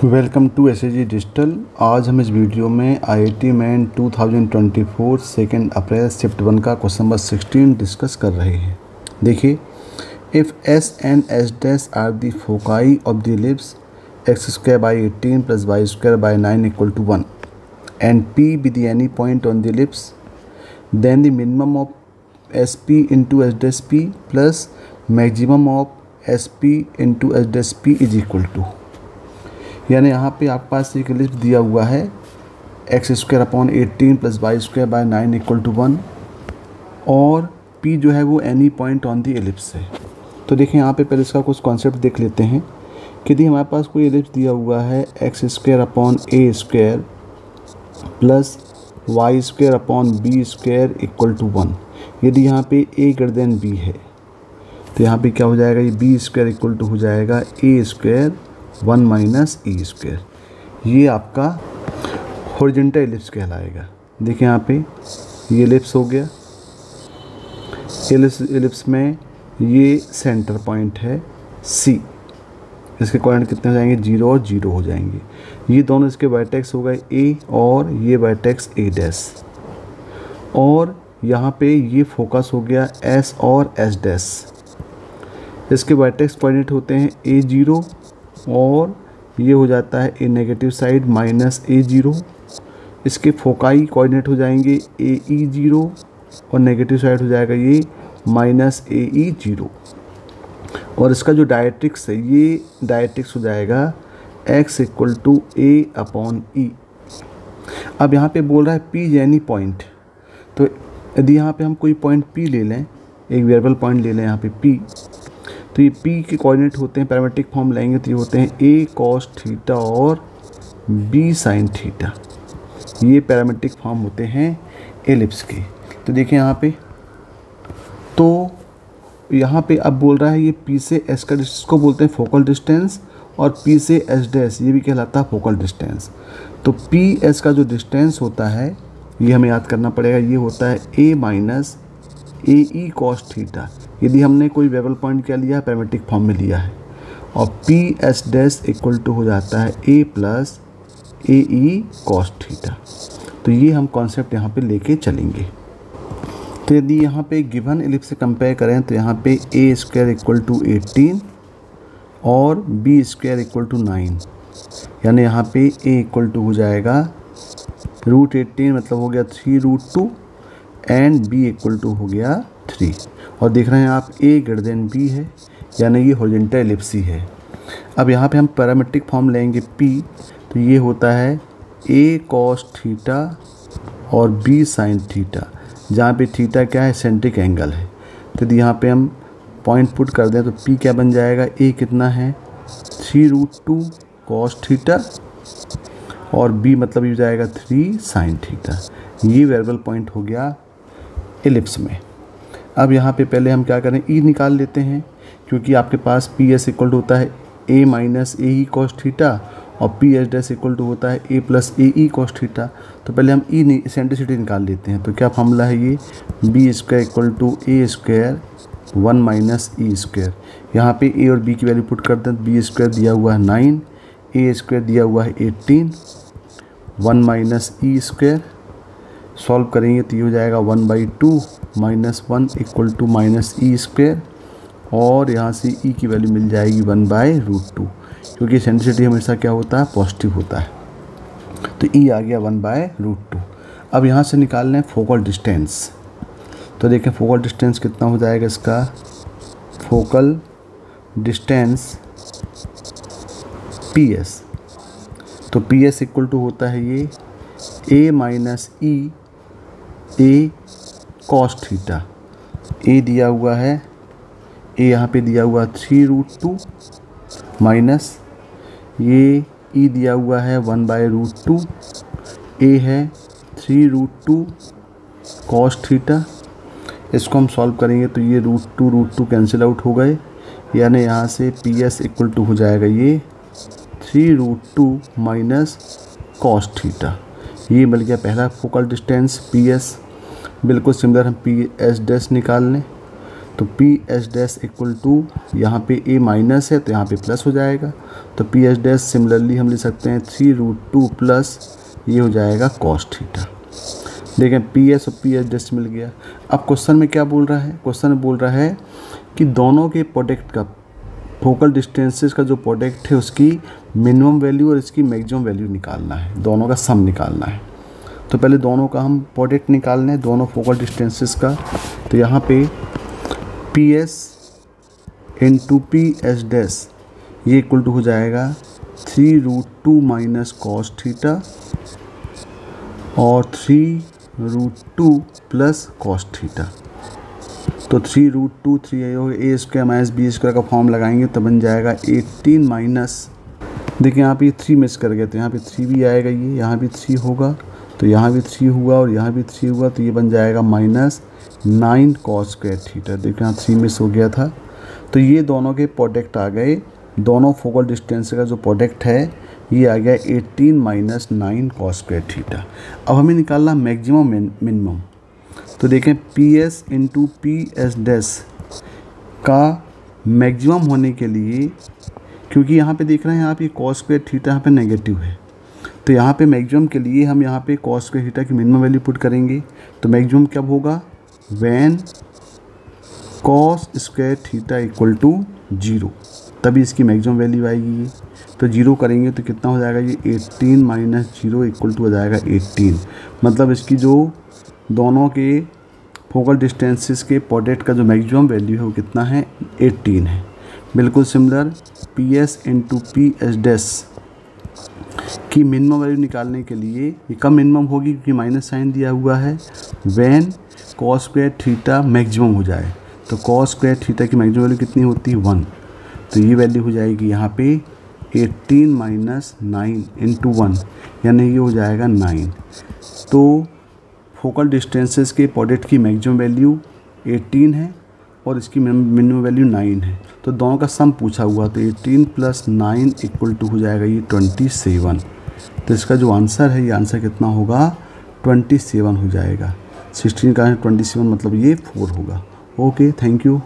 Welcome to SAG digital. आज हम इस वीडियो में आईआईटी मेन 2024 2 अप्रैल शिफ्ट 1 का क्वेश्चन नंबर 16 डिस्कस कर रहे हैं। देखिए, if S and S dash are the foci of the ellipse x² / 18 + y² / 9 = 1 and p be the any point on the ellipse, then the minimum of sp into s dash p plus maximum of sp into s dash p is equal to, यानी यहाँ पे आपके पास एक ellipse दिया हुआ है x² / 18 + y² / 9 = 1 और p जो है वो any point on the ellipse है। तो देखिए, यहाँ पे पहले इसका कुछ कॉन्सेप्ट देख लेते हैं कि यदि हमारे पास कोई एलिप्स दिया हुआ है x² / a² plus y² / b² = 1, यदि यहाँ पे a > b है तो यहाँ पे क्या हो जाएगा, ये b² हो जाएगा a² 1 - e²। ये आपका हॉरिजॉन्टल एलिप्स कहलाएगा। देखिए, यहाँ पे ये एलिप्स हो गया। एलिप्स में ये सेंटर पॉइंट है C। इसके कोऑर्डिनेट कितने हो जाएंगे, 0 और 0 हो जाएंगे। ये दोनों इसके वर्टेक्स हो गए A और ये वर्टेक्स A'। और यहाँ पे ये फोकस हो गया S और S'। इसके वर्टेक्स कोऑर्डिनेट होते हैं A0 और ये हो जाता है ए नेगेटिव साइड -a0। इसके फोकाई कोऑर्डिनेट हो जाएंगे AE0 और नेगेटिव साइड हो जाएगा ये -AE0। और इसका जो डायरेक्ट्रिक्स है, ये डायरेक्ट्रिक्स हो जाएगा x = a/e। अब यहाँ पे बोल रहा है P एनी पॉइंट। तो यदि यहाँ पे हम कोई पॉइंट P ले लें, एक वेरिएबल पॉइंट ले लें यहाँ पे P, तो ये P के कोऑर्डिनेट होते हैं, पैरामेट्रिक फॉर्म लेंगे तो ये होते हैं a cos θ और b sin θ। ये पैरामेट्रिक फॉर्म होते हैं एलिप्स के। तो देखिए यहाँ पे अब बोल रहा है ये P से S का डिस्टेंस को बोलते हैं फोकल डिस्टेंस और P से S' ये भी कहलाता है फोकल डिस्टेंस। तो P S का जो डिस्टेंस होता है ये हमें याद करना पड़ेगा, ये होता है a - ae cos θ। यदि हमने कोई वेरिएबल पॉइंट क्या लिया है, पैरामेट्रिक फॉर्म में लिया है। और PS' हो जाता है a + ae cos θ। तो ये हम कॉन्सेप्ट यहाँ पे लेके चलेंगे। तो यदि यहाँ पे गिवन एलिप्स से कंपेयर करें तो यहाँ पे a² = 18 और b² = 9, यानी यहाँ पे a हो जाएगा √18 मतलब हो गया 3√2 एंड b हो गया 3। और देख रहे हैं आप a > b है, यानी ये हॉरिजॉन्टल एलिप्स ही है। अब यहाँ पे हम पैरामेट्रिक फॉर्म लेंगे P, तो ये होता है a cos θ और b sin θ, जहाँ पे थीटा क्या है, सेंट्रिक एंगल है। तो यदि यहाँ पे हम पॉइंट पुट कर दें तो P क्या बन जाएगा, a कितना है 3√2 cos θ और b मतलब ये हो जाएगा 3 sin θ। ये वेरिएबल पॉइंट हो गया एलिप्स में। अब यहाँ पे पहले हम क्या करें, E निकाल लेते हैं, क्योंकि आपके पास PS = होता है a - ae cos θ और PS' होता है a + ae cos θ। तो पहले हम E एसेंट्रिसिटी निकाल लेते हैं। तो क्या फॉर्मूला है ये, b² = a² 1 - e²। यहाँ पे a और b की वैल्यू पुट कर दें। b² दिया हुआ है 9, a² दिया हुआ है 18, 1 - e²। सॉल्व करेंगे तो ये हो जाएगा 1/2 - 1 = -e²। और यहाँ से e की वैल्यू मिल जाएगी 1/√2, क्योंकि एसेंट्रिसिटी हमेशा क्या होता है, पॉजिटिव होता है। तो e आ गया 1/√2। अब यहाँ से निकाल लें फोकल डिस्टेंस। तो देखें फोकल डिस्टेंस कितना हो जाएगा इसका, फोकल डिस्टेंस PS। तो PS = होता है ये a - e a cos θ। a दिया हुआ है, a यहाँ पे दिया हुआ 3√2 माइनस ये e दिया हुआ है 1/√2, a है 3√2 cos θ। इसको हम सॉल्व करेंगे तो ये √2 कैंसिल आउट हो गए, यानी यहाँ से PS = हो जाएगा ये 3√2 - cos θ। ये मिल गया पहला फोकल डिस्टेंस PS। बिल्कुल सिमिलर हम PS' निकाल लें तो P H dash equal to, यहाँ पे ए माइनस है तो यहाँ पे प्लस हो जाएगा, तो पी एच डैश सिमिलरली हम लिख सकते हैं 3√2 प्लस ये हो जाएगा कॉस थीटा। देखें पी एस और पी एच डैश मिल गया। अब क्वेश्चन में क्या बोल रहा है, क्वेश्चन में बोल रहा है कि दोनों के प्रोडक्ट का, फोकल डिस्टेंसेस का जो प्रोडक्ट है उसकी मिनिमम वैल्यू और इसकी मैक्सिमम वैल्यू निकालना है, दोनों का सम निकालना है। तो पहले दोनों का हम प्रोडक्ट निकालना है, दोनों फोकल डिस्टेंसेस का। तो यहाँ पे P S into P H dash ये इक्वल टू हो जाएगा 3√2 माइनस कॉस थीटा और 3√2 प्लस कॉस थीटा। तो 3√2 3 ए स्क्वायर माइनस बी स्क्वायर का फॉर्म लगाएंगे तो बन जाएगा 18 माइनस, देखिए यहाँ पे 3 मिस कर गए तो यहाँ पे 3 भी आएगा, ये यहाँ भी 3 होगा तो यहाँ भी 3 हुआ और यहाँ भी 3 हुआ, तो ये बन जाएगा -9 कॉस स्क्वायर थीटा। देखिए यहाँ 3 मिस हो गया था। तो ये दोनों के प्रोडक्ट आ गए, दोनों फोकल डिस्टेंस का जो प्रोडक्ट है ये आ गया 18 माइनस 9 कॉस स्क्वायर थीटा। अब हमें निकालना मैक्सिमम मिनिमम। तो देखें P S into P S dash का मैक्सिमम होने के लिए, क्योंकि यहाँ पे देख रहे हैं आप ये कॉस स्क्वायर थीटा यहाँ पे नेगेटिव है, तो यहाँ पे मैक्सिमम के लिए हम यहाँ पे कॉस स्क्वायर थीटा की मिनिमम वैल्यू पुट करेंगे। तो मैक्सिमम कब होगा, when cos square theta equal to 0, तभी इसकी मैक्सिमम वैल्यू आएगी ये। तो 0 करेंगे तो कितना हो जाएगा, ये 18 माइनस 0 इक्वल टू हो जाएगा 18। मतलब इसकी जो दोनों के फोकल डिस्टेंसेस के प्रोडक्ट का जो मैक्सिमम वैल्यू है वो कितना है, 18 है। बिल्कुल similar P S into P H dash की मिनिमम वैल्यू निकालने के लिए ये कम मिनिमम होगी क्योंकि माइनस साइन दिया हुआ है, when cos square theta maximum हो जाए। तो कॉस स्क्वायर थीटा की मैक्सिमम वैल्यू कितनी होती है, 1। तो ये वैल्यू हो जाएगी यहाँ पे 18 माइनस 9 इंटू 1, यानी ये हो जाएगा 9। तो फोकल डिस्टेंसेस के प्रोडक्ट की मैक्सिमम वैल्यू 18 है और इसकी मिनिमम वैल्यू 9 है। तो दोनों का सम पूछा हुआ, तो 18 प्लस 9 इक्वल टू हो जाएगा ये 27। तो इसका जो आंसर है, ये आंसर कितना होगा, 27 हो जाएगा। 16 का 27 मतलब ये 4 होगा। Okay, thank you.